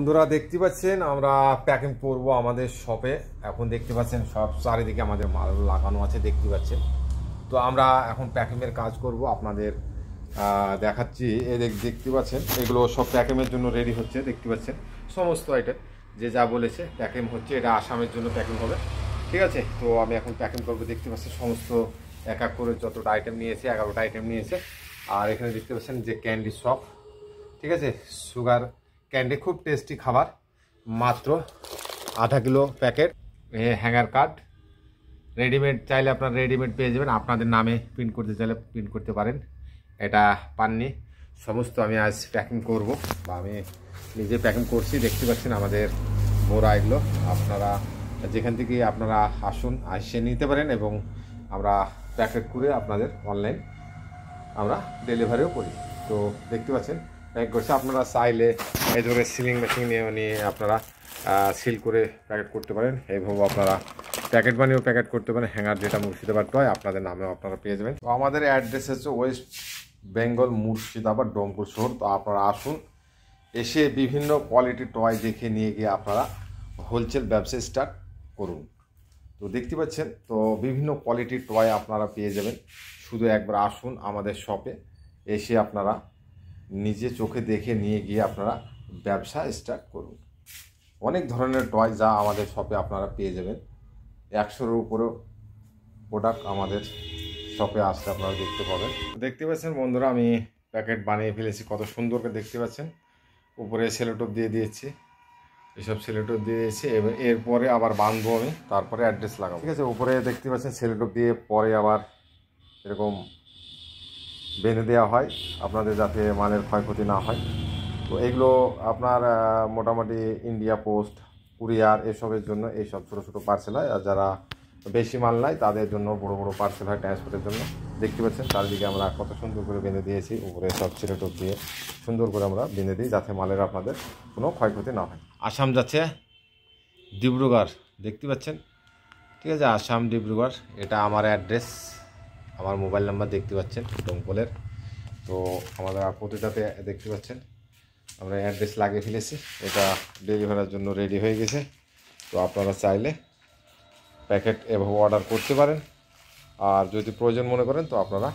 বন্ধুরা দেখতে পাচ্ছেন আমরা প্যাকিং করব আমাদের শপে। এখন দেখতে পাচ্ছেন সব চারিদিকে আমাদের মাল লাগানো আছে, দেখতে পাচ্ছেন। তো আমরা এখন প্যাকিংয়ের কাজ করব, আপনাদের দেখাচ্ছি। দেখতে পাচ্ছেন এগুলো সব প্যাকিংয়ের জন্য রেডি হচ্ছে, দেখতে পাচ্ছেন সমস্ত আইটেম যে যা বলেছে প্যাকিং হচ্ছে। এটা আসামের জন্য প্যাকিং হবে, ঠিক আছে। তো আমি এখন প্যাকিং করবো, দেখতে পাচ্ছেন সমস্ত এক এক করে যতটা আইটেম নিয়েছে, 11টা আইটেম নিয়েছে। আর এখানে দেখতে পাচ্ছেন যে ক্যান্ডি শপ, ঠিক আছে, সুগার ক্যান্ডি, খুব টেস্টি খাবার, মাত্র আধা kilo packet. Hanger card readymade চাইলে আপনারা রেডিমেড পেয়ে যাবেন, আপনাদের নামে প্রিন্ট করতে চাইলে প্রিন্ট করতে পারেন। এটা পাননি, সমস্ত আমি আজ প্যাকিং করব, বা আমি নিজে প্যাকিং করছি। দেখতে পাচ্ছেন আমাদের বোরা এগুলো, আপনারা যেখান থেকে আপনারা আসুন, আসে নিতে পারেন, এবং আমরা প্যাকেট করে আপনাদের অনলাইন আমরা ডেলিভারিও করি। তো দেখতে পাচ্ছেন প্যাকেট করছে, আপনারা চাইলে এই ধরে সিলিং মেশিন নিয়ে আপনারা সিল করে প্যাকেট করতে পারেন, এইভাবে আপনারা প্যাকেট বানিয়েও প্যাকেট করতে পারেন। হ্যাঙ্গার যেটা মুর্শিদাবাদ হয় আপনাদের নামেও আপনারা পেয়ে যাবেন। তো আমাদের অ্যাড্রেস হচ্ছে ওয়েস্ট বেঙ্গল মুর্শিদাবাদ ডোমপুর শহর। তো আপনারা আসুন, এসে বিভিন্ন কোয়ালিটির টয় দেখে নিয়ে গিয়ে আপনারা হোলসেল ব্যবসা স্টার্ট করুন। তো দেখতে পাচ্ছেন তো বিভিন্ন কোয়ালিটির টয় আপনারা পেয়ে যাবেন। শুধু একবার আসুন আমাদের শপে, এসে আপনারা নিজে চোখে দেখে নিয়ে গিয়ে আপনারা ব্যবসা স্টার্ট করুন। অনেক ধরনের টয় যা আমাদের শপে আপনারা পেয়ে যাবেন। 100-এর উপরেও প্রোডাক্ট আমাদের শপে আসলে আপনারা দেখতে পাবেন। দেখতে পাচ্ছেন বন্ধুরা, আমি প্যাকেট বানিয়ে ফেলেছি, কত সুন্দর করে দেখতে পাচ্ছেন। উপরে সেলোটোপ দিয়ে দিয়েছি, এসব সেলোটোপ দিয়ে দিয়েছি। এরপরে আবার বাঁধবো আমি, তারপরে অ্যাড্রেস লাগাবো, ঠিক আছে। উপরে দেখতে পাচ্ছেন সেলোটোপ দিয়ে পরে আবার এরকম বেঁধে দেওয়া হয় আপনাদের, যাতে মালের ক্ষয়ক্ষতি না হয়। তো এগুলো আপনার মোটামুটি ইন্ডিয়া পোস্ট, কুরিয়ার এসবের জন্য এইসব ছোটো ছোটো পার্সেল হয়। আর যারা বেশি মাল নেয় তাদের জন্য বড় বড় পার্সেল হয় ট্রান্সপোর্টের জন্য। দেখতে পাচ্ছেন চারিদিকে আমরা কত সুন্দর করে বেঁধে দিয়েছি, উপরে সব ছিলেটোপ দিয়ে সুন্দর করে আমরা বেঁধে দিই, যাতে মালের আপনাদের কোনো ক্ষয়ক্ষতি না হয়। আসাম যাচ্ছে ডিব্রুগড়, দেখতে পাচ্ছেন, ঠিক আছে, আসাম ডিব্রুগড়। এটা আমার অ্যাড্রেস, আমার মোবাইল নাম্বার দেখতে পাচ্ছেন ডোমকলের। তো আমাদের প্রতিটাতে দেখতে পাচ্ছেন আমরা অ্যাড্রেস লাগিয়ে ফেলেছি। এটা ডেলিভারির জন্য রেডি হয়ে গেছে। তো আপনারা চাইলে প্যাকেট এভাবে অর্ডার করতে পারেন, আর যদি প্রয়োজন মনে করেন তো আপনারা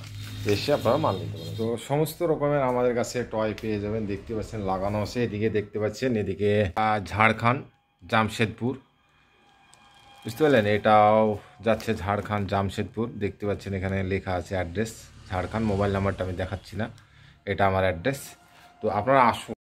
এসে আপনারা মাল নিতে পারেন। তো সমস্ত রকমের আমাদের কাছে টয় পেয়ে যাবেন, দেখতে পাচ্ছেন লাগানো আছে। এদিকে দেখতে পাচ্ছেন, এদিকে ঝাড়খণ্ড জামশেদপুর, বুঝতে পারলেন, এটাও যাচ্ছে ঝাড়খণ্ড জামশেদপুর। দেখতে পাচ্ছেন এখানে লেখা আছে অ্যাড্রেস ঝাড়খণ্ড। মোবাইল নাম্বারটা আমি দেখাচ্ছি না, এটা আমার অ্যাড্রেস। তো আপনারা আসুন।